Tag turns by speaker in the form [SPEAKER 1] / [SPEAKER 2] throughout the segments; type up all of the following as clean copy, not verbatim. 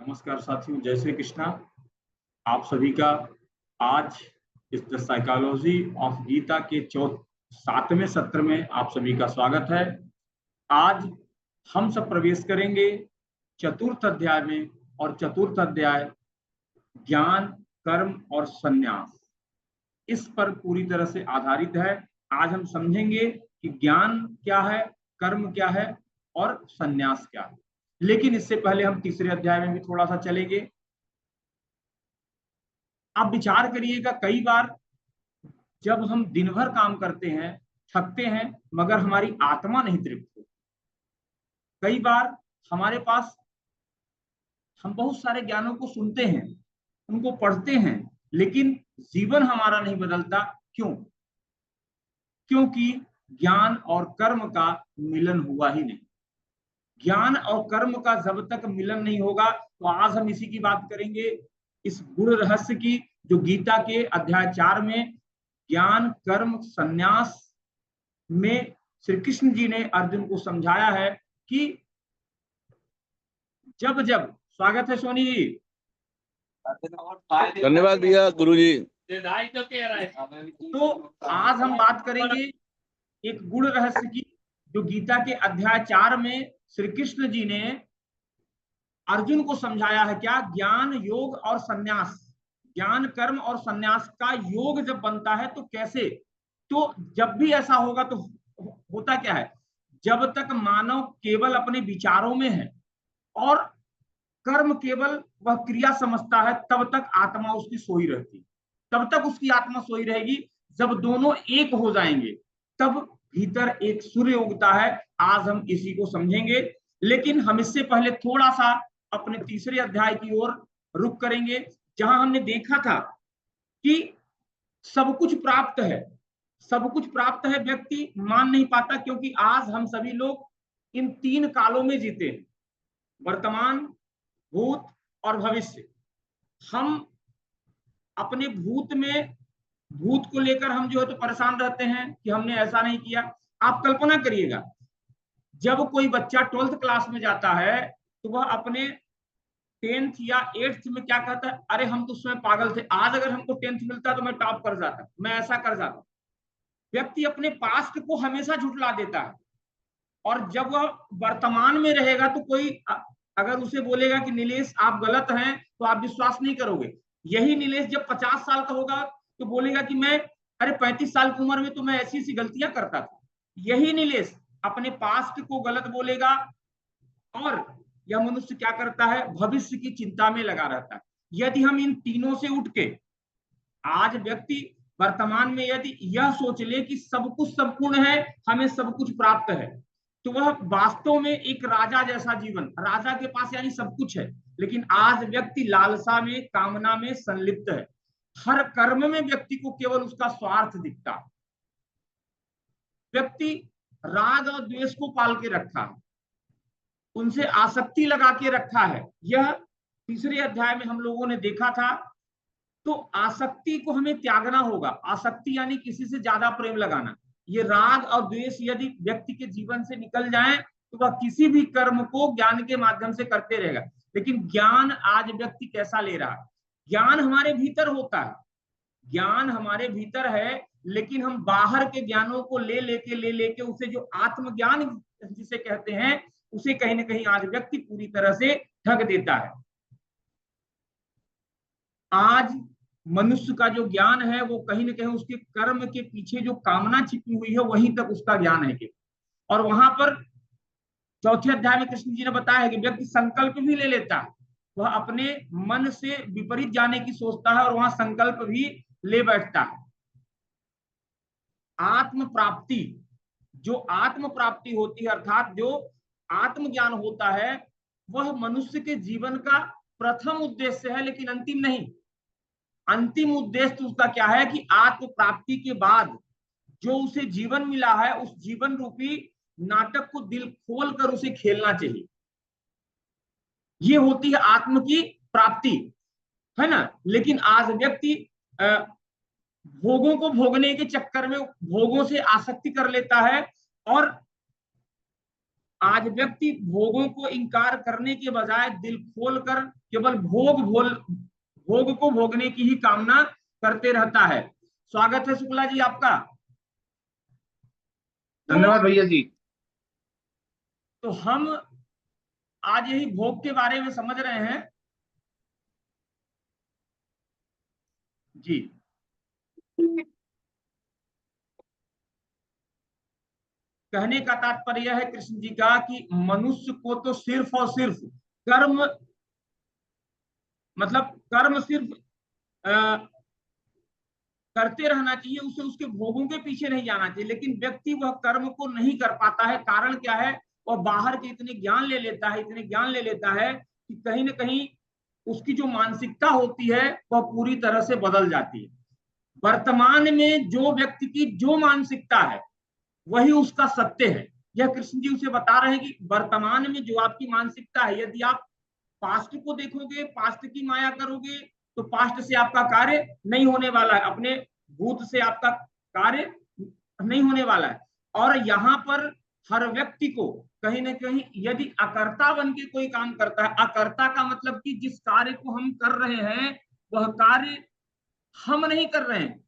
[SPEAKER 1] नमस्कार साथियों, जय श्री कृष्णा। आप सभी का आज इस द साइकोलॉजी ऑफ गीता के 7वें सत्र में आप सभी का स्वागत है। आज हम सब प्रवेश करेंगे चतुर्थ अध्याय में, और चतुर्थ अध्याय ज्ञान, कर्म और संन्यास इस पर पूरी तरह से आधारित है। आज हम समझेंगे कि ज्ञान क्या है, कर्म क्या है और संन्यास क्या है। लेकिन इससे पहले हम तीसरे अध्याय में भी थोड़ा सा चलेंगे। आप विचार करिएगा, कई बार जब हम दिन भर काम करते हैं, थकते हैं, मगर हमारी आत्मा नहीं तृप्त होती। कई बार हमारे पास हम बहुत सारे ज्ञानों को सुनते हैं, उनको पढ़ते हैं, लेकिन जीवन हमारा नहीं बदलता। क्यों? क्योंकि ज्ञान और कर्म का मिलन हुआ ही नहीं। ज्ञान और कर्म का जब तक मिलन नहीं होगा, तो आज हम इसी की बात करेंगे, इस गुण रहस्य की, जो गीता के अध्याय 4 में ज्ञान, कर्म, संन्यास में श्री कृष्ण जी ने अर्जुन को समझाया है कि जब जब, स्वागत है सोनी जी,
[SPEAKER 2] धन्यवाद भैया गुरु जी।
[SPEAKER 1] तो आज हम बात करेंगे एक गुण रहस्य की, जो गीता के अध्याय 4 में श्री कृष्ण जी ने अर्जुन को समझाया है। क्या? ज्ञान, योग और संन्यास। ज्ञान, कर्म और संन्यास का योग जब बनता है तो कैसे? तो जब भी ऐसा होगा तो होता क्या है, जब तक मानव केवल अपने विचारों में है और कर्म केवल वह क्रिया समझता है, तब तक आत्मा उसकी सोई रहती, तब तक उसकी आत्मा सोई रहेगी। जब दोनों एक हो जाएंगे तब भीतर एक सूर्य उगता है। आज हम इसी को समझेंगे, लेकिन हम इससे पहले थोड़ा सा अपने तीसरे अध्याय की ओर रुख करेंगे, जहां हमने देखा था कि सब कुछ प्राप्त है, सब कुछ प्राप्त है, व्यक्ति मान नहीं पाता, क्योंकि आज हम सभी लोग इन 3 कालों में जीते हैं, वर्तमान, भूत और भविष्य। हम अपने भूत को लेकर हम जो है तो परेशान रहते हैं कि हमने ऐसा नहीं किया। आप कल्पना करिएगा, जब कोई बच्चा 12th क्लास में जाता है तो वह अपने 10th या 8th में क्या कहता है, अरे हम तो उसमें पागल थे, आज अगर हमको 10th मिलता तो मैं टॉप कर जाता, मैं ऐसा कर जाता। व्यक्ति अपने पास्ट को हमेशा झुठला देता है, और जब वह वर्तमान में रहेगा तो कोई अगर उसे बोलेगा कि नीलेश आप गलत हैं, तो आप विश्वास नहीं करोगे। यही नीलेश जब 50 साल का होगा तो बोलेगा कि मैं, अरे 35 साल की उम्र में तो मैं ऐसी ऐसी गलतियां करता था। यही नीलेश अपने पास्ट को गलत बोलेगा, और यह मनुष्य क्या करता है, भविष्य की चिंता में लगा रहता है। यदि हम इन तीनों से उठ के आज व्यक्ति वर्तमान में यदि यह सोच ले कि सब कुछ संपूर्ण है, हमें सब कुछ प्राप्त है, तो वह वास्तव में एक राजा जैसा जीवन, राजा के पास यानी सब कुछ है। लेकिन आज व्यक्ति लालसा में, कामना में संलिप्त है। हर कर्म में व्यक्ति को केवल उसका स्वार्थ दिखता है। व्यक्ति राग और द्वेष को पाल के रखा है, उनसे आसक्ति लगा के रखा है। यह तीसरे अध्याय में हम लोगों ने देखा था। तो आसक्ति को हमें त्यागना होगा। आसक्ति यानी किसी से ज्यादा प्रेम लगाना। ये राग और द्वेष यदि व्यक्ति के जीवन से निकल जाए तो वह किसी भी कर्म को ज्ञान के माध्यम से करते रहेगा। लेकिन ज्ञान आज व्यक्ति कैसा ले रहा है? ज्ञान हमारे भीतर होता है, ज्ञान हमारे भीतर है, लेकिन हम बाहर के ज्ञानों को ले लेके उसे जो आत्मज्ञान जिसे कहते हैं, उसे कहीं ना कहीं आज व्यक्ति पूरी तरह से ठग देता है। आज मनुष्य का जो ज्ञान है वो कहीं ना कहीं उसके कर्म के पीछे जो कामना छिपी हुई है वहीं तक उसका ज्ञान है। और वहां पर चौथे अध्याय में कृष्ण जी ने बताया है कि व्यक्ति संकल्प भी ले लेता है, वह अपने मन से विपरीत जाने की सोचता है और वहां संकल्प भी ले बैठता है। आत्म प्राप्ति, जो आत्म प्राप्ति होती है, अर्थात जो आत्मज्ञान होता है, वह मनुष्य के जीवन का प्रथम उद्देश्य है, लेकिन अंतिम नहीं। अंतिम उद्देश्य उसका क्या है कि आत्म प्राप्ति के बाद जो उसे जीवन मिला है, उस जीवन रूपी नाटक को दिल खोल कर उसे खेलना चाहिए। ये होती है आत्म की प्राप्ति, है ना। लेकिन आज व्यक्ति भोगों को भोगने के चक्कर में भोगों से आसक्ति कर लेता है, और आज व्यक्ति भोगों को इंकार करने के बजाय दिल खोलकर केवल भोग को भोगने की ही कामना करते रहता है। स्वागत है शुक्ला जी आपका।
[SPEAKER 2] धन्यवाद भैया जी।
[SPEAKER 1] तो हम आज यही भोग के बारे में समझ रहे हैं जी। कहने का तात्पर्य है कृष्ण जी का कि मनुष्य को तो सिर्फ और सिर्फ कर्म, मतलब कर्म सिर्फ करते रहना चाहिए, उसे उसके भोगों के पीछे नहीं जाना चाहिए। लेकिन व्यक्ति वह कर्म को नहीं कर पाता है। कारण क्या है? वह बाहर के इतने ज्ञान ले लेता है कि कहीं ना कहीं उसकी जो मानसिकता होती है वह पूरी तरह से बदल जाती है। वर्तमान में जो व्यक्ति की जो मानसिकता है वही उसका सत्य है। यह कृष्ण जी उसे बता रहे हैं कि वर्तमान में जो आपकी मानसिकता है, यदि आप पास्ट को देखोगे, पास्ट की माया करोगे, तो पास्ट से आपका कार्य नहीं होने वाला है, अपने भूत से आपका कार्य नहीं होने वाला है। और यहाँ पर हर व्यक्ति को कहीं ना कहीं यदि अकर्ता बन के कोई काम करता है, अकर्ता का मतलब कि जिस कार्य को हम कर रहे हैं वह कार्य हम नहीं कर रहे हैं,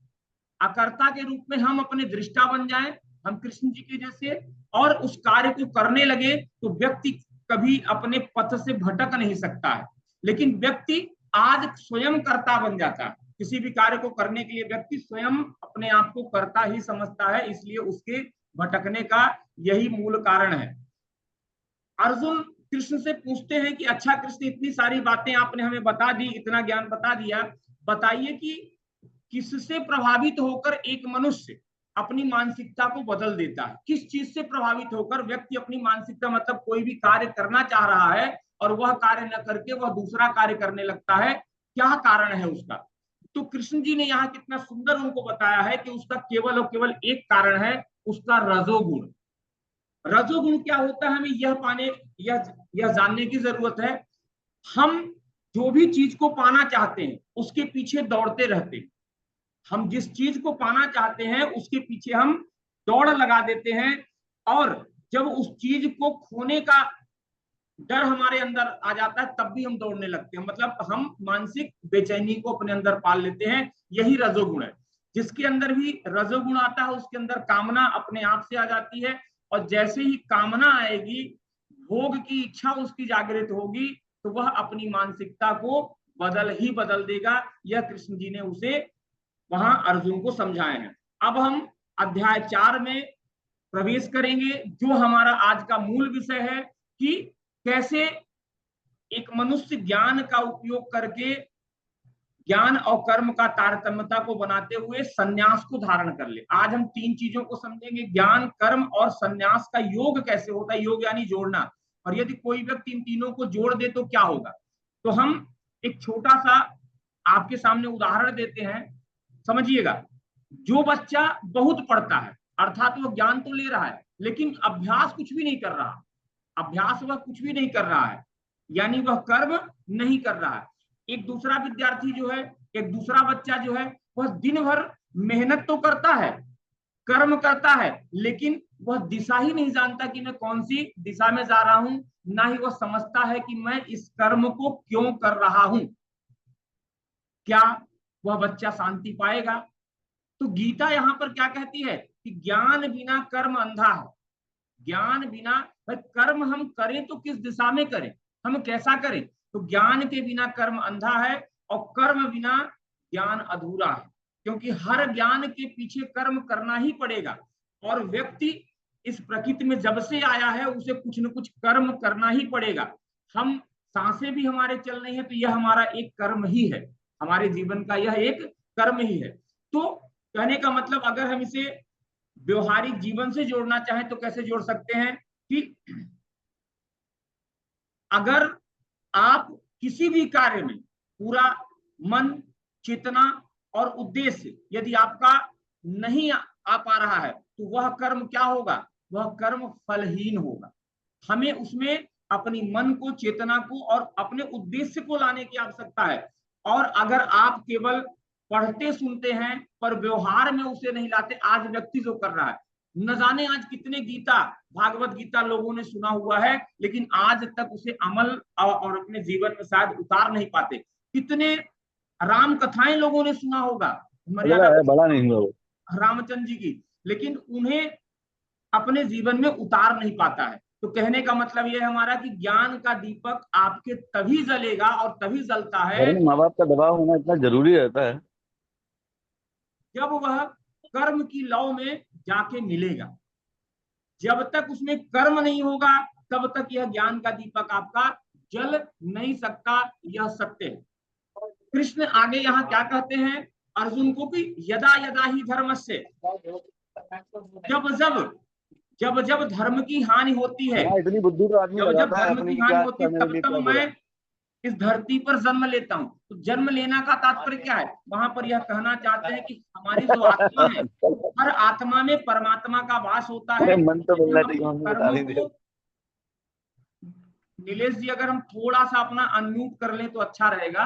[SPEAKER 1] अकर्ता के रूप में हम अपने दृष्टा बन जाएं, हम कृष्ण जी के जैसे, और उस कार्य को करने लगे, तो व्यक्ति कभी अपने पथ से भटक नहीं सकता है। लेकिन व्यक्ति आज स्वयं कर्ता बन जाता है। किसी भी कार्य को करने के लिए व्यक्ति स्वयं अपने आप को कर्ता ही समझता है, इसलिए उसके भटकने का यही मूल कारण है। अर्जुन कृष्ण से पूछते हैं कि अच्छा कृष्ण, इतनी सारी बातें आपने हमें बता दी, इतना ज्ञान बता दिया, बताइए कि किससे प्रभावित होकर एक मनुष्य अपनी मानसिकता को बदल देता है? किस चीज से प्रभावित होकर व्यक्ति अपनी मानसिकता, मतलब कोई भी कार्य करना चाह रहा है और वह कार्य न करके वह दूसरा कार्य करने लगता है, क्या कारण है उसका? तो कृष्ण जी ने यहाँ कितना सुंदर उनको बताया है कि उसका केवल और केवल एक कारण है, उसका रजोगुण। रजोगुण क्या होता है, हमें यह पाने यह जानने की जरूरत है। हम जो भी चीज को पाना चाहते हैं उसके पीछे दौड़ते रहते हैं। हम जिस चीज को पाना चाहते हैं उसके पीछे हम दौड़ लगा देते हैं, और जब उस चीज को खोने का डर हमारे अंदर आ जाता है तब भी हम दौड़ने लगते हैं। मतलब हम मानसिक बेचैनी को अपने अंदर पाल लेते हैं। यही रजोगुण है। जिसके अंदर भी रजोगुण आता है उसके अंदर कामना अपने आप से आ जाती है, और जैसे ही कामना आएगी, भोग की इच्छा उसकी जागृत होगी, तो वह अपनी मानसिकता को बदल देगा। यह कृष्ण जी ने उसे वहां अर्जुन को समझाए हैं। अब हम अध्याय 4 में प्रवेश करेंगे, जो हमारा आज का मूल विषय है कि कैसे एक मनुष्य ज्ञान का उपयोग करके ज्ञान और कर्म का तारतम्यता को बनाते हुए संन्यास को धारण कर ले। आज हम 3 चीजों को समझेंगे, ज्ञान, कर्म और संन्यास का योग कैसे होता है, योग यानी जोड़ना, और यदि कोई व्यक्ति इन तीनों को जोड़ दे तो क्या होगा। तो हम एक छोटा सा आपके सामने उदाहरण देते हैं, समझिएगा। जो बच्चा बहुत पढ़ता है, अर्थात वो ज्ञान तो ले रहा है लेकिन अभ्यास कुछ भी नहीं कर रहा, अभ्यास वह कुछ भी नहीं कर रहा है, यानी वह कर्म नहीं कर रहा है। एक दूसरा विद्यार्थी जो है, एक दूसरा बच्चा जो है, वह दिन भर मेहनत तो करता है, कर्म करता है, लेकिन वह दिशा ही नहीं जानता कि मैं कौन सी दिशा में जा रहा हूं, ना ही वह समझता है कि मैं इस कर्म को क्यों कर रहा हूं। क्या वह बच्चा शांति पाएगा? तो गीता यहां पर क्या कहती है कि ज्ञान बिना कर्म अंधा है। ज्ञान बिना, भाई कर्म हम करें तो किस दिशा में करें, हम कैसा करें? तो ज्ञान के बिना कर्म अंधा है, और कर्म बिना ज्ञान अधूरा है, क्योंकि हर ज्ञान के पीछे कर्म करना ही पड़ेगा। और व्यक्ति इस प्रकृति में जब से आया है उसे कुछ न कुछ कर्म करना ही पड़ेगा। हम सांसें भी हमारे चल रही है तो यह हमारा एक कर्म ही है, हमारे जीवन का यह एक कर्म ही है। तो कहने का मतलब, अगर हम इसे व्यवहारिक जीवन से जोड़ना चाहें तो कैसे जोड़ सकते हैं कि अगर आप किसी भी कार्य में पूरा मन, चेतना और उद्देश्य यदि आपका नहीं आ पा रहा है तो वह कर्म क्या होगा? वह कर्म फलहीन होगा। हमें उसमें अपनी मन को, चेतना को और अपने उद्देश्य को लाने की आवश्यकता है। और अगर आप केवल पढ़ते सुनते हैं पर व्यवहार में उसे नहीं लाते, आज व्यक्ति जो कर रहा है, न जाने आज कितने गीता, भागवत गीता लोगों ने सुना हुआ है, लेकिन आज तक उसे अमल और अपने जीवन में शायद उतार नहीं पाते। कितने राम कथाएं लोगों ने सुना होगा,
[SPEAKER 2] बड़ा
[SPEAKER 1] मर्यादा
[SPEAKER 2] है, बड़ा नहीं हुआ वो।
[SPEAKER 1] रामचंद्र जी की, लेकिन उन्हें अपने जीवन में उतार नहीं पाता है। तो कहने का मतलब यह है हमारा कि ज्ञान का दीपक आपके तभी जलेगा और तभी जलता
[SPEAKER 2] घर
[SPEAKER 1] है
[SPEAKER 2] में माँ बाप का दबाव होना इतना जरूरी रहता है।
[SPEAKER 1] जब वह कर्म की लौ में जाके मिलेगा। जब तक उसमें कर्म नहीं होगा तब तक यह ज्ञान का दीपक आपका जल नहीं सकता, यह सत्य है। कृष्ण आगे यहाँ क्या कहते हैं अर्जुन को कि यदा यदा ही धर्म से, जब जब जब जब धर्म की हानि होती है,
[SPEAKER 2] हाँ, इतनी बुद्धि तो आदमी
[SPEAKER 1] जब जब
[SPEAKER 2] लगाता है
[SPEAKER 1] धर्म
[SPEAKER 2] अपनी
[SPEAKER 1] की
[SPEAKER 2] की
[SPEAKER 1] हानि
[SPEAKER 2] क्या
[SPEAKER 1] होती है,
[SPEAKER 2] अच्छा मेरे
[SPEAKER 1] तब
[SPEAKER 2] लिए
[SPEAKER 1] तब
[SPEAKER 2] क्या बुरा।
[SPEAKER 1] मैं इस धरती पर जन्म लेता हूं। तो जन्म लेना का तात्पर्य क्या है, वहां पर यह कहना चाहते हैं कि हमारी जो आत्मा है, हर आत्मा में परमात्मा का वास होता है।
[SPEAKER 2] अरे मन तो
[SPEAKER 1] यदि
[SPEAKER 2] मिलना
[SPEAKER 1] हम
[SPEAKER 2] चाहिए,
[SPEAKER 1] अपने
[SPEAKER 2] मम्मी बता
[SPEAKER 1] कर्मों
[SPEAKER 2] नहीं दे।
[SPEAKER 1] को, नीलेश जी अगर हम थोड़ा सा अपना अनम्यूट कर लें तो अच्छा रहेगा।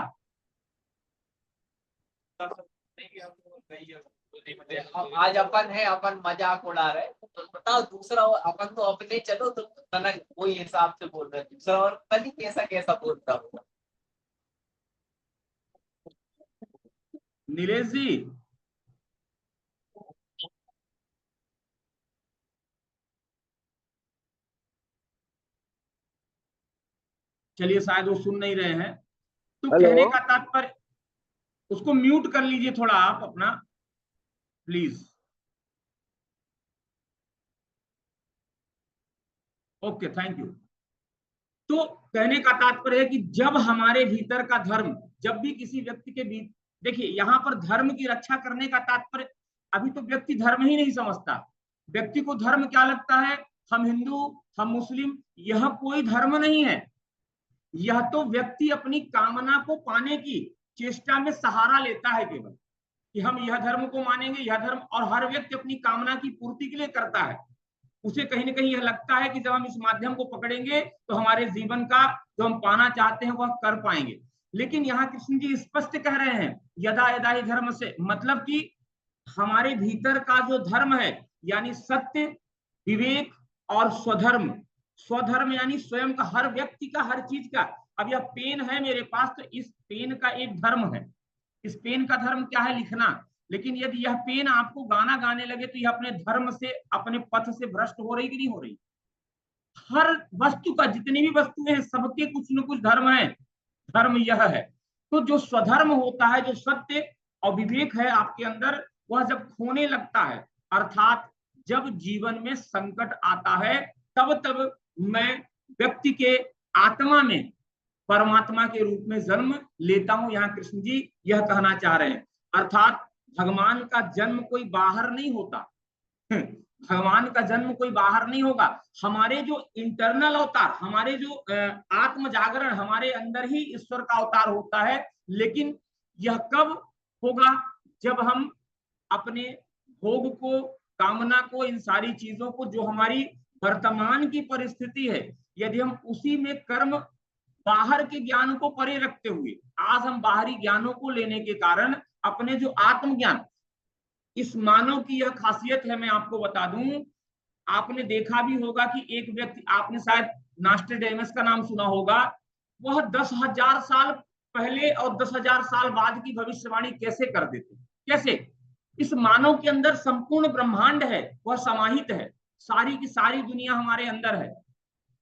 [SPEAKER 3] आज अपन है, अपन मजाक उड़ा रहे तो बताओ दूसरा, अपन तो अपने चलो तो अलग वही हिसाब से बोल रहे हैं, दूसरा और पता नहीं कैसा कैसा बोलता होगा।
[SPEAKER 1] नीलेश जी चलिए, शायद वो सुन नहीं रहे हैं। तो
[SPEAKER 2] हेलो।
[SPEAKER 1] कहने का तात्पर्य, उसको म्यूट कर लीजिए थोड़ा आप अपना, प्लीज। Okay, thank you. तो कहने का तात्पर्य है कि जब हमारे भीतर का धर्म, जब भी किसी व्यक्ति के भीतर, देखिए यहां पर धर्म की रक्षा करने का तात्पर्य, अभी तो व्यक्ति धर्म ही नहीं समझता। व्यक्ति को धर्म क्या लगता है, हम हिंदू, हम मुस्लिम, यह कोई धर्म नहीं है। यह तो व्यक्ति अपनी कामना को पाने की चेष्टा में सहारा लेता है केवल, कि हम यह धर्म को मानेंगे, यह धर्म, और हर व्यक्ति अपनी कामना की पूर्ति के लिए करता है। उसे कहीं ना कहीं यह लगता है कि जब हम इस माध्यम को पकड़ेंगे तो हमारे जीवन का जो हम पाना चाहते हैं वह कर पाएंगे। लेकिन यहाँ कृष्ण जी स्पष्ट कह रहे हैं यदा यदा ही धर्म से, मतलब कि हमारे भीतर का जो धर्म है, यानी सत्य, विवेक और स्वधर्म। स्वधर्म यानी स्वयं का, हर व्यक्ति का, हर चीज का। अब यह पेन है मेरे पास, तो इस पेन का एक धर्म है। इस पेन का धर्म क्या है, लिखना। लेकिन यदि यह पेन आपको गाना गाने लगे तो यह अपने धर्म से, अपने पथ से भ्रष्ट हो रही कि नहीं हो रही। हर वस्तु का, जितनी भी वस्तुएं हैं, सबके कुछ न कुछ धर्म है। धर्म यह है। तो जो स्वधर्म होता है, जो सत्य और विवेक है आपके अंदर, वह जब खोने लगता है, अर्थात जब जीवन में संकट आता है, तब तब मैं व्यक्ति के आत्मा में परमात्मा के रूप में जन्म लेता हूं। यहाँ कृष्ण जी यह कहना चाह रहे हैं, अर्थात भगवान का जन्म कोई बाहर नहीं होता। भगवान का जन्म कोई बाहर नहीं होगा। हमारे जो इंटरनल अवतार, हमारे जो आत्म जागरण, हमारे अंदर ही ईश्वर का अवतार होता है। लेकिन यह कब होगा, जब हम अपने भोग को, कामना को, इन सारी चीजों को, जो हमारी वर्तमान की परिस्थिति है, यदि हम उसी में कर्म, बाहर के ज्ञान को परे रखते हुए, आज हम बाहरी ज्ञानों को लेने के कारण अपने जो आत्मज्ञान, इस मानव की यह खासियत है, मैं आपको बता दूं। आपने देखा भी होगा कि एक व्यक्ति, आपने शायद नास्ट्रेडेमस का नाम सुना होगा, वह 10,000 साल पहले और 10,000 साल बाद की भविष्यवाणी कैसे कर देते, कैसे। इस मानव के अंदर संपूर्ण ब्रह्मांड है, वह समाहित है, सारी की सारी दुनिया हमारे अंदर है।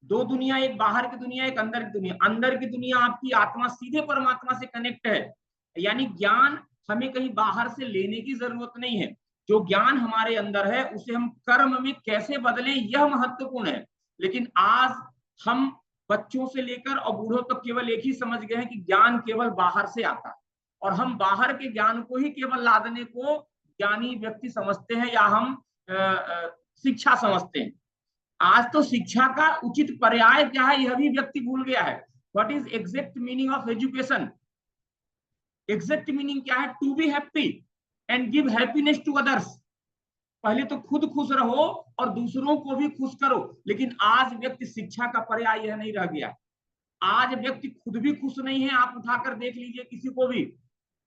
[SPEAKER 1] दो दुनिया, एक बाहर की दुनिया, एक अंदर की दुनिया। अंदर की दुनिया आपकी आत्मा सीधे परमात्मा से कनेक्ट है, यानी ज्ञान हमें कहीं बाहर से लेने की जरूरत नहीं है। जो ज्ञान हमारे अंदर है उसे हम कर्म में कैसे बदलें, यह महत्वपूर्ण है। लेकिन आज हम बच्चों से लेकर और बूढ़ों तक केवल एक ही समझ गए हैं कि ज्ञान केवल बाहर से आता है, और हम बाहर के ज्ञान को ही केवल लादने को ज्ञानी व्यक्ति समझते हैं, या हम शिक्षा समझते हैं। आज तो शिक्षा का उचित पर्याय क्या है यह भी व्यक्ति भूल गया है। What is exact meaning of education? Exact meaning क्या है? To be happy and give happiness to others. पहले तो खुद खुश रहो और दूसरों को भी खुश करो। लेकिन आज व्यक्ति, शिक्षा का पर्याय यह नहीं रह गया। आज व्यक्ति खुद भी खुश नहीं है, आप उठाकर देख लीजिए किसी को भी,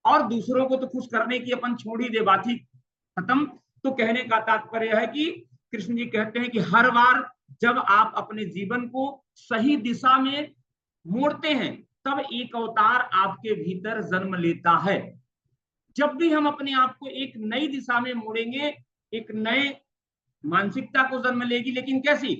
[SPEAKER 1] और दूसरों को तो खुश करने की अपन छोड़ ही दे, बात ही खत्म। तो कहने का तात्पर्य है कि कृष्ण जी कहते हैं कि हर बार जब आप अपने जीवन को सही दिशा में मोड़ते हैं तब एक अवतार आपके भीतर जन्म लेता है। जब भी हम अपने आप को एक नई दिशा में मोड़ेंगे, एक नए मानसिकता को जन्म लेगी, लेकिन कैसी?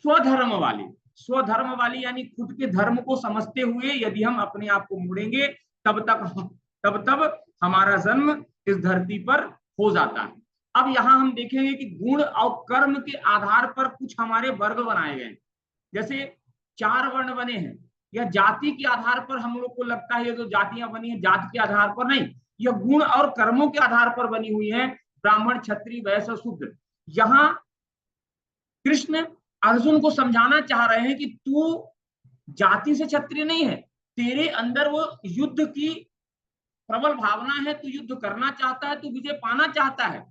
[SPEAKER 1] स्वधर्म वाली। स्वधर्म वाली यानी खुद के धर्म को समझते हुए यदि हम अपने आप को मोड़ेंगे तब हमारा जन्म इस धरती पर हो जाता है। अब यहां हम देखेंगे कि गुण और कर्म के आधार पर कुछ हमारे वर्ग बनाए गए, जैसे 4 वर्ण बने हैं। यह जाति के आधार पर हम लोग को लगता है ये जो जातियां बनी है जाति के आधार पर नहीं, यह गुण और कर्मों के आधार पर बनी हुई है, ब्राह्मण, क्षत्रिय, वैश्य, शूद्र। यहां कृष्ण अर्जुन को समझाना चाह रहे हैं कि तू जाति से क्षत्रिय नहीं है, तेरे अंदर वो युद्ध की प्रबल भावना है, तू युद्ध करना चाहता है, तू विजय पाना चाहता है।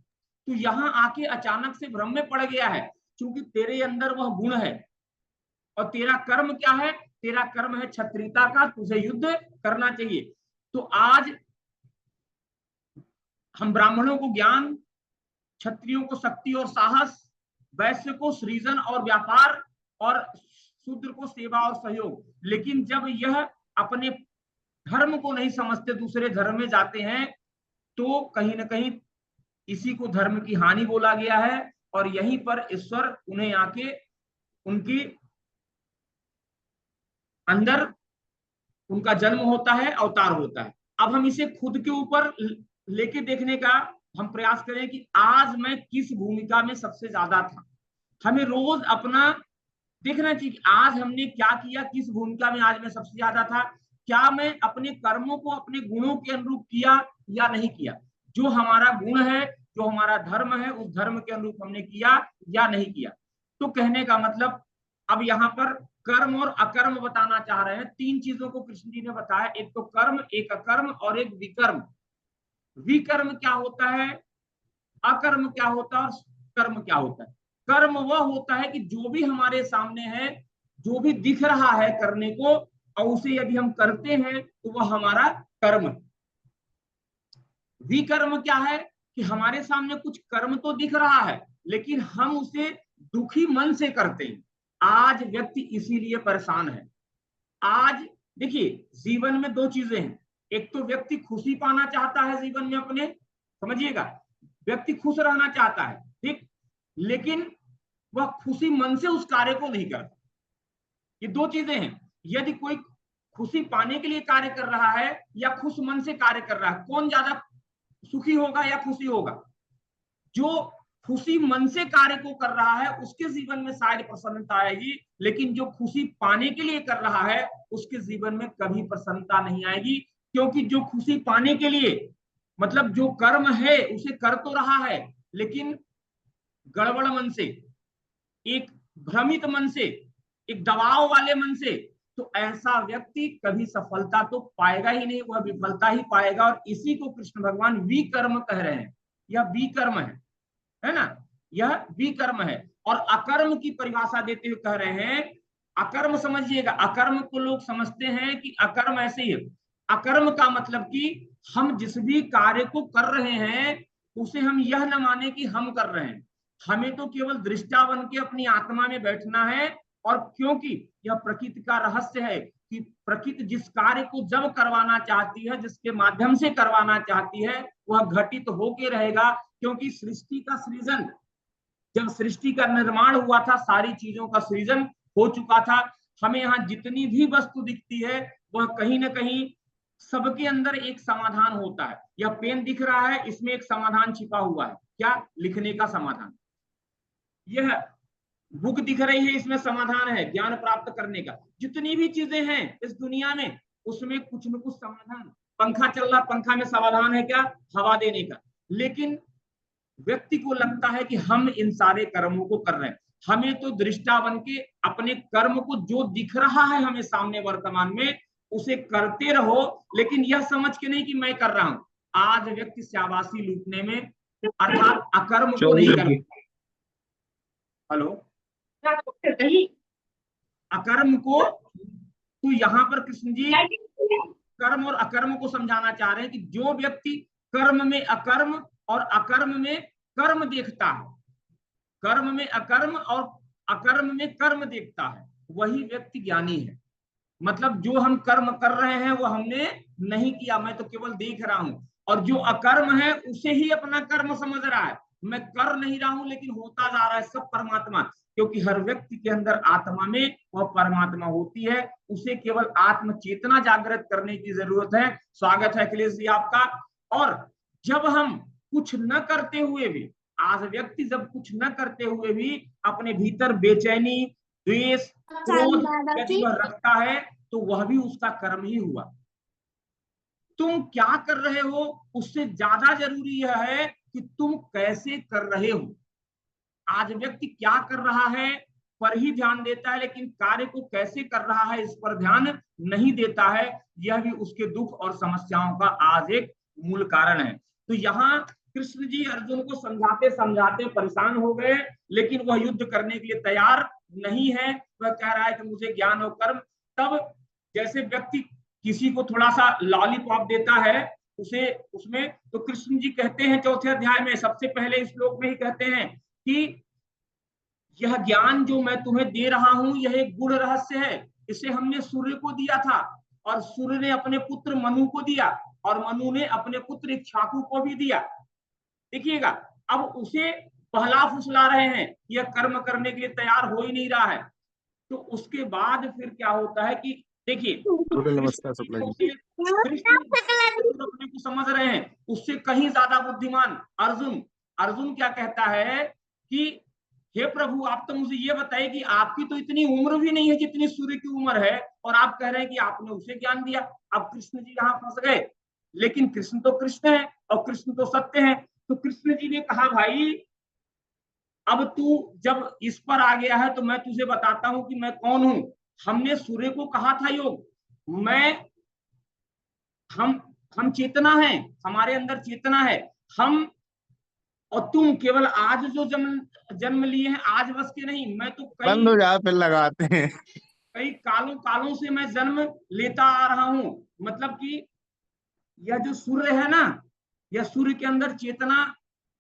[SPEAKER 1] तू यहाँ आके अचानक से भ्रम में पड़ गया है क्योंकि तेरे अंदर वह गुण है। और तेरा कर्म क्या है? तेरा कर्म है क्षत्रियता का, तुझे युद्ध करना चाहिए। तो आज हम ब्राह्मणों को ज्ञान, क्षत्रियों को शक्ति और साहस, वैश्य को सृजन और व्यापार, और शूद्र को सेवा और सहयोग। लेकिन जब यह अपने धर्म को नहीं समझते, दूसरे धर्म में जाते हैं, तो कहीं ना कहीं इसी को धर्म की हानि बोला गया है। और यहीं पर ईश्वर उन्हें आके उनकी अंदर उनका जन्म होता है, अवतार होता है। अब हम इसे खुद के ऊपर लेके देखने का हम प्रयास करें कि आज मैं किस भूमिका में सबसे ज्यादा था। हमें रोज अपना देखना चाहिए कि आज हमने क्या किया, किस भूमिका में आज मैं सबसे ज्यादा था। क्या मैं अपने कर्मों को अपने गुणों के अनुरूप किया या नहीं किया? जो हमारा गुण है, जो हमारा धर्म है, उस धर्म के अनुरूप हमने किया या नहीं किया। तो कहने का मतलब अब यहाँ पर कर्म और अकर्म बताना चाह रहे हैं। 3 चीजों को कृष्ण जी ने बताया, एक तो कर्म, एक अकर्म और एक विकर्म। विकर्म क्या होता है, अकर्म क्या होता है और कर्म क्या होता है? कर्म वह होता है कि जो भी हमारे सामने है, जो भी दिख रहा है करने को, और उसे यदि हम करते हैं तो वह हमारा कर्म है। विकर्म क्या है कि हमारे सामने कुछ कर्म तो दिख रहा है लेकिन हम उसे दुखी मन से करते हैं। आज व्यक्ति इसीलिए परेशान है। आज देखिए, जीवन में 2 चीजें हैं। एक तो व्यक्ति खुशी पाना चाहता है जीवन में अपने, समझिएगा, व्यक्ति खुश रहना चाहता है, ठीक, लेकिन वह खुशी मन से उस कार्य को नहीं करता। ये 2 चीजें हैं। यदि कोई खुशी पाने के लिए कार्य कर रहा है या खुश मन से कार्य कर रहा है, कौन ज्यादा सुखी होगा या खुशी होगा? जो खुशी मन से कार्य को कर रहा है उसके जीवन में शायद प्रसन्नता आएगी, लेकिन जो खुशी पाने के लिए कर रहा है उसके जीवन में कभी प्रसन्नता नहीं आएगी। क्योंकि जो खुशी पाने के लिए, मतलब जो कर्म है उसे कर तो रहा है लेकिन गड़बड़ मन से, एक भ्रमित मन से, एक दबाव वाले मन से, तो ऐसा व्यक्ति कभी सफलता तो पाएगा ही नहीं, वह विफलता ही पाएगा। और इसी को कृष्ण भगवान विकर्म कह रहे हैं। यह विकर्म है ना, यह विकर्म है। और अकर्म की परिभाषा देते हुए कह रहे हैं, अकर्म समझिएगा, अकर्म को लोग समझते हैं कि अकर्म ऐसे ही है। अकर्म का मतलब कि हम जिस भी कार्य को कर रहे हैं उसे हम यह न माने कि हम कर रहे हैं, हमें तो केवल दृष्टा बन के अपनी आत्मा में बैठना है। और क्योंकि यह प्रकृति का रहस्य है कि प्रकृति जिस कार्य को जब करवाना चाहती है, जिसके माध्यम से करवाना चाहती है, वह घटित होके रहेगा। क्योंकि सृष्टि का सृजन, जब सृष्टि का निर्माण हुआ था, सारी चीजों का सृजन हो चुका था। हमें यहाँ जितनी भी वस्तु दिखती है वह कहीं ना कहीं सबके अंदर एक समाधान होता है। यह पेन दिख रहा है, इसमें एक समाधान छिपा हुआ है, क्या? लिखने का समाधान। यह बुक दिख रही है, इसमें समाधान है ज्ञान प्राप्त करने का। जितनी भी चीजें हैं इस दुनिया में उसमें कुछ न कुछ समाधान। पंखा चल रहा, पंखा में समाधान है क्या? हवा देने का। लेकिन व्यक्ति को लगता है कि हम इन सारे कर्मों को कर रहे हैं। हमें तो दृष्टा बन के अपने कर्म को, जो दिख रहा है हमें सामने वर्तमान में, उसे करते रहो, लेकिन यह समझ के नहीं कि मैं कर रहा हूं। आज व्यक्ति शाबाशी लूटने में, अर्थात अकर्म को नहीं कर, हेलो, अकर्म को, तो यहां पर कृष्ण जी कर्म और अकर्म को समझाना चाह रहे हैं कि जो व्यक्ति कर्म में अकर्म और अकर्म में कर्म देखता है, कर्म में अकर्म और अकर्म में कर्म देखता है, वही व्यक्ति ज्ञानी है। मतलब जो हम कर्म कर रहे हैं वो हमने नहीं किया, मैं तो केवल देख रहा हूं, और जो अकर्म है उसे ही अपना कर्म समझ रहा है। मैं कर नहीं रहा हूं लेकिन होता जा रहा है सब परमात्मा, क्योंकि हर व्यक्ति के अंदर आत्मा में वह परमात्मा होती है, उसे केवल आत्म चेतना जागृत करने की जरूरत है। स्वागत है अखिलेश जी आपका। और जब हम कुछ न करते हुए भी, आज व्यक्ति जब कुछ न करते हुए भी अपने भीतर बेचैनी, द्वेष, क्रोध यदि वह रखता है तो वह भी उसका कर्म ही हुआ। तुम क्या कर रहे हो उससे ज्यादा जरूरी यह है कि तुम कैसे कर रहे हो। आज व्यक्ति क्या कर रहा है पर ही ध्यान देता है, लेकिन कार्य को कैसे कर रहा है इस पर ध्यान नहीं देता है। यह भी उसके दुख और समस्याओं का आज एक मूल कारण है। तो यहाँ कृष्ण जी अर्जुन को समझाते समझाते परेशान हो गए, लेकिन वह युद्ध करने के लिए तैयार नहीं है। वह कह रहा है कि मुझे ज्ञान और कर्म। तब जैसे व्यक्ति किसी को थोड़ा सा लॉलीपॉप देता है उसे उसमें, तो कृष्ण जी कहते हैं चौथे अध्याय में, सबसे पहले श्लोक में ही कहते हैं कि यह ज्ञान जो मैं तुम्हें दे रहा हूं यह एक गूढ़ रहस्य है। इसे हमने सूर्य को दिया था और सूर्य ने अपने पुत्र मनु को दिया और मनु ने अपने पुत्र इक्ष्वाकु को भी दिया। देखिएगा, अब उसे बहला फुसला रहे हैं, यह कर्म करने के लिए तैयार हो ही नहीं रहा है। तो उसके बाद फिर क्या होता है कि देखिए,
[SPEAKER 2] नमस्कार शुक्ला जी।
[SPEAKER 1] कृष्ण अपने को समझ रहे हैं, उससे कहीं ज्यादा बुद्धिमान अर्जुन। अर्जुन क्या कहता है कि हे प्रभु, आप तो मुझे ये बताइए कि आपकी तो इतनी उम्र भी नहीं है जितनी सूर्य की उम्र है, और आप कह रहे हैं कि आपने उसे ज्ञान दिया। अब कृष्ण जी यहाँ फंस गए, लेकिन कृष्ण तो कृष्ण है और कृष्ण तो सत्य है। तो कृष्ण जी ने कहा, भाई अब तू जब इस पर आ गया है तो मैं तुझे बताता हूं कि मैं कौन हूं। हमने सूर्य को कहा था योग, मैं हम चेतना है, हमारे अंदर चेतना है हम, और तुम केवल आज जो जन्म लिए हैं, आज बस के नहीं, मैं तो
[SPEAKER 2] बंद हो जा फिर लगाते हैं।
[SPEAKER 1] कई कालों कालों से मैं जन्म लेता आ रहा हूं। मतलब कि यह जो सूर्य है ना, यह सूर्य के अंदर चेतना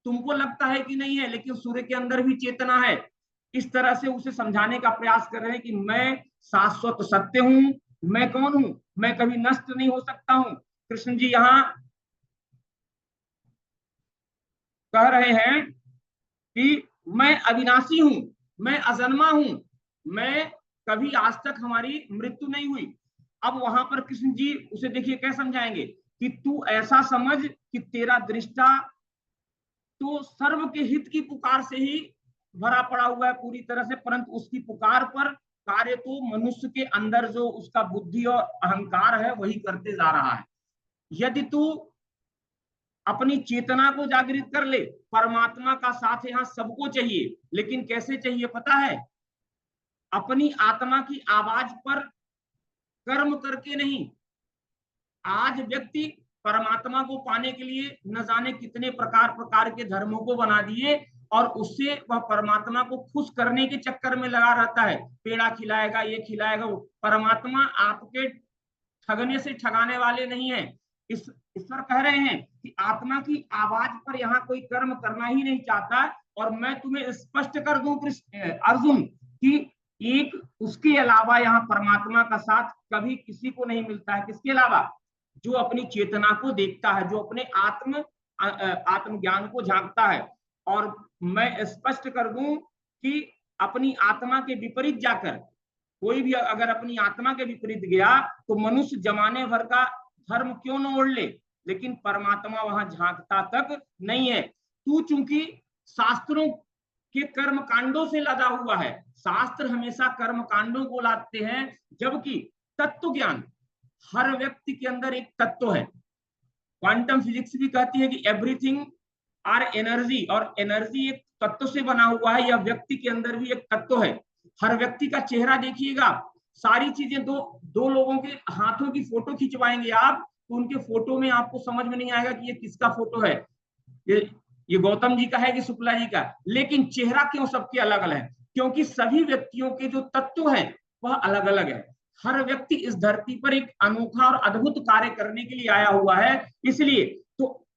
[SPEAKER 1] तुमको लगता है कि नहीं है, लेकिन सूर्य के अंदर भी चेतना है। इस तरह से उसे समझाने का प्रयास कर रहे हैं कि मैं शाश्वत सत्य हूं, मैं कौन हूं, मैं कभी नष्ट नहीं हो सकता हूं। कृष्ण जी यहाँ कह रहे हैं कि मैं अविनाशी हूं, मैं अजन्मा हूं, मैं कभी आज तक हमारी मृत्यु नहीं हुई। अब वहां पर कृष्ण जी उसे देखिए क्या समझाएंगे कि तू ऐसा समझ कि तेरा दृष्टा तो सर्व के हित की पुकार से ही भरा पड़ा हुआ है पूरी तरह से, परंतु उसकी पुकार पर कार्य तो मनुष्य के अंदर जो उसका बुद्धि और अहंकार है वही करते जा रहा है। यदि तू अपनी चेतना को जागृत कर ले, परमात्मा का साथ यहाँ सबको चाहिए, लेकिन कैसे चाहिए पता है? अपनी आत्मा की आवाज पर कर्म करके नहीं। आज व्यक्ति परमात्मा को पाने के लिए न जाने कितने प्रकार प्रकार के धर्मों को बना दिए, और उससे वह परमात्मा को खुश करने के चक्कर में लगा रहता है, पेड़ा खिलाएगा, ये खिलाएगा वो। परमात्मा आपके ठगने से ठगाने वाले नहीं है। ईश्वर कह रहे हैं कि आत्मा की आवाज पर यहाँ कोई कर्म करना ही नहीं चाहता। और मैं तुम्हें स्पष्ट कर दूं अर्जुन कि एक उसके अलावा यहाँ परमात्मा का साथ कभी किसी को नहीं मिलता है। किसके अलावा? जो अपनी चेतना को देखता है, जो अपने आत्मज्ञान को झांकता है। और मैं स्पष्ट कर दूं कि अपनी आत्मा के विपरीत जाकर कोई भी अगर अपनी आत्मा के विपरीत गया तो मनुष्य जमाने भर का धर्म क्यों न ओढ़ ले, लेकिन परमात्मा वहां झांकता तक नहीं है। तू चूंकि शास्त्रों के कर्म कांडों से लदा हुआ है, शास्त्र हमेशा कर्म कांडों को लाते हैं, जबकि तत्व ज्ञान हर व्यक्ति के अंदर एक तत्व है। क्वांटम फिजिक्स भी कहती है कि एवरीथिंग आर एनर्जी, और एनर्जी एक तत्व से बना हुआ है। यह व्यक्ति के अंदर भी एक तत्व है। हर व्यक्ति का चेहरा देखिएगा, सारी चीजें दो लोगों के हाथों की फोटो खिंचवाएंगे आप, तो उनके फोटो में आपको समझ में नहीं आएगा कि ये किसका फोटो है, ये गौतम जी का है कि शुक्ला जी का। लेकिन चेहरा क्यों सबके अलग अलग है? क्योंकि सभी व्यक्तियों के जो तत्व है वह अलग अलग है। हर व्यक्ति इस धरती पर एक अनोखा और अद्भुत कार्य करने के लिए आया हुआ है। इसलिए तो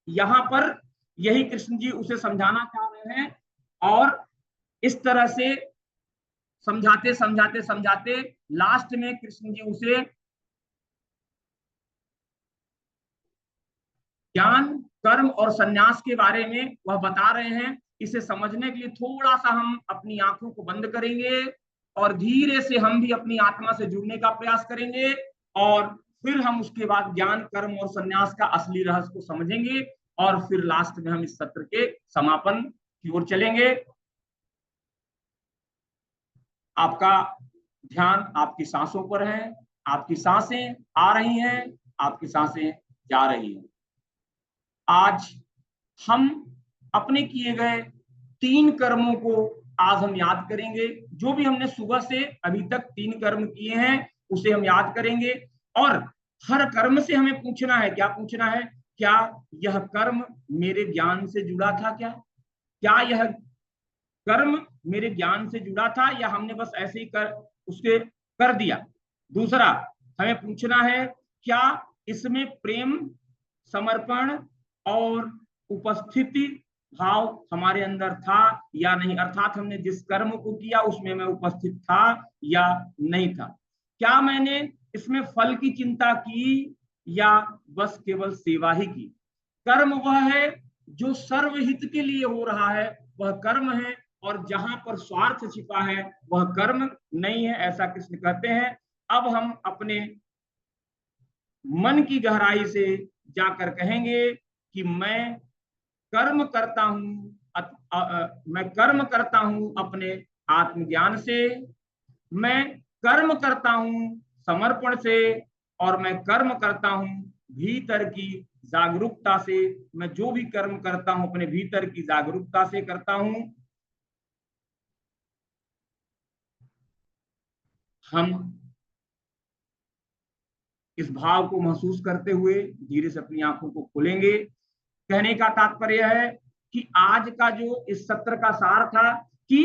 [SPEAKER 1] यहां पर यही कृष्ण जी उसे समझाना चाह रहे हैं। और इस तरह से समझाते समझाते समझाते लास्ट में कृष्ण जी उसे ज्ञान, कर्म और संन्यास के बारे में वह बता रहे हैं। इसे समझने के लिए थोड़ा सा हम अपनी आंखों को बंद करेंगे और धीरे से हम भी अपनी आत्मा से जुड़ने का प्रयास करेंगे, और फिर हम उसके बाद ज्ञान, कर्म और संन्यास का असली रहस्य को समझेंगे, और फिर लास्ट में हम इस सत्र के समापन की ओर चलेंगे। आपका ध्यान आपकी सांसों पर है। आपकी सांसें आ रही हैं, आपकी सांसें जा रही हैं। आज हम अपने किए गए 3 कर्मों को आज हम याद करेंगे। जो भी हमने सुबह से अभी तक 3 कर्म किए हैं उसे हम याद करेंगे, और हर कर्म से हमें पूछना है, क्या पूछना है, क्या यह कर्म मेरे ज्ञान से जुड़ा था, क्या यह कर्म मेरे ज्ञान से जुड़ा था, या हमने बस ऐसे ही उसके कर दिया। दूसरा हमें पूछना है, क्या इसमें प्रेम, समर्पण और उपस्थिति भाव हमारे अंदर था या नहीं, अर्थात हमने जिस कर्म को किया उसमें मैं उपस्थित था या नहीं था। क्या मैंने इसमें फल की चिंता की या बस केवल सेवा ही की। कर्म वह है जो सर्वहित के लिए हो रहा है, वह कर्म है, और जहां पर स्वार्थ छिपा है वह कर्म नहीं है, ऐसा कृष्ण कहते हैं। अब हम अपने मन की गहराई से जाकर कहेंगे कि मैं कर्म करता हूं, मैं कर्म करता हूं अपने आत्मज्ञान से, मैं कर्म करता हूं समर्पण से, और मैं कर्म करता हूं भीतर की जागरूकता से। मैं जो भी कर्म करता हूं अपने भीतर की जागरूकता से करता हूं। हम इस भाव को महसूस करते हुए धीरे से अपनी आंखों को खोलेंगे। कहने का तात्पर्य है कि आज का जो इस सत्र का सार था कि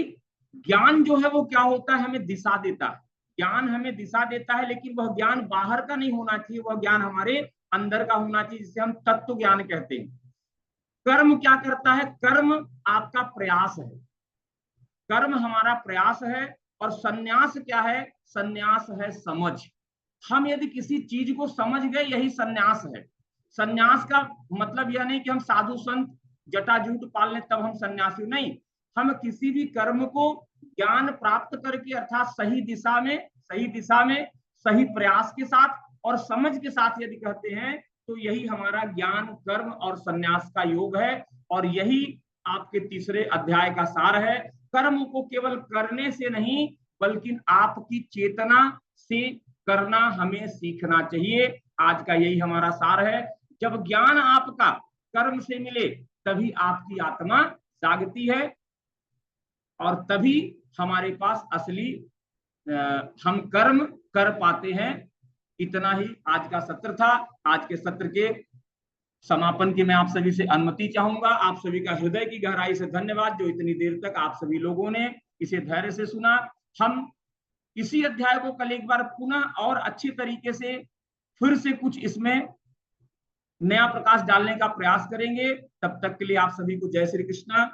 [SPEAKER 1] ज्ञान जो है वो क्या होता है, हमें दिशा देता है। ज्ञान हमें दिशा देता है, लेकिन वह ज्ञान बाहर का नहीं होना चाहिए, वह ज्ञान हमारे अंदर का होना चाहिए, जिसे हम तत्व ज्ञान कहते हैं। कर्म क्या करता है, कर्म आपका प्रयास है, कर्म हमारा प्रयास है। और संन्यास क्या है, संन्यास है समझ। हम यदि किसी चीज को समझ गए यही संन्यास है। संन्यास का मतलब यह नहीं कि हम साधु संत जटाजूट पाल लें तब हम सन्यासी, नहीं। हम किसी भी कर्म को ज्ञान प्राप्त करके, अर्थात सही दिशा में सही प्रयास के साथ और समझ के साथ यदि कहते हैं तो यही हमारा ज्ञान, कर्म और संन्यास का योग है। और यही आपके तीसरे अध्याय का सार है। कर्म को केवल करने से नहीं बल्कि आपकी चेतना से करना हमें सीखना चाहिए। आज का यही हमारा सार है। जब ज्ञान आपका कर्म से मिले तभी आपकी आत्मा जागती है, और तभी हमारे पास असली हम कर्म कर पाते हैं। इतना ही आज का सत्र था। आज के सत्र के समापन की मैं आप सभी से अनुमति चाहूंगा। आप सभी का हृदय की गहराई से धन्यवाद जो इतनी देर तक आप सभी लोगों ने इसे धैर्य से सुना। हम इसी अध्याय को कल एक बार पुनः और अच्छी तरीके से फिर से कुछ इसमें नया प्रकाश डालने का प्रयास करेंगे। तब तक के लिए आप सभी को जय श्री कृष्णा।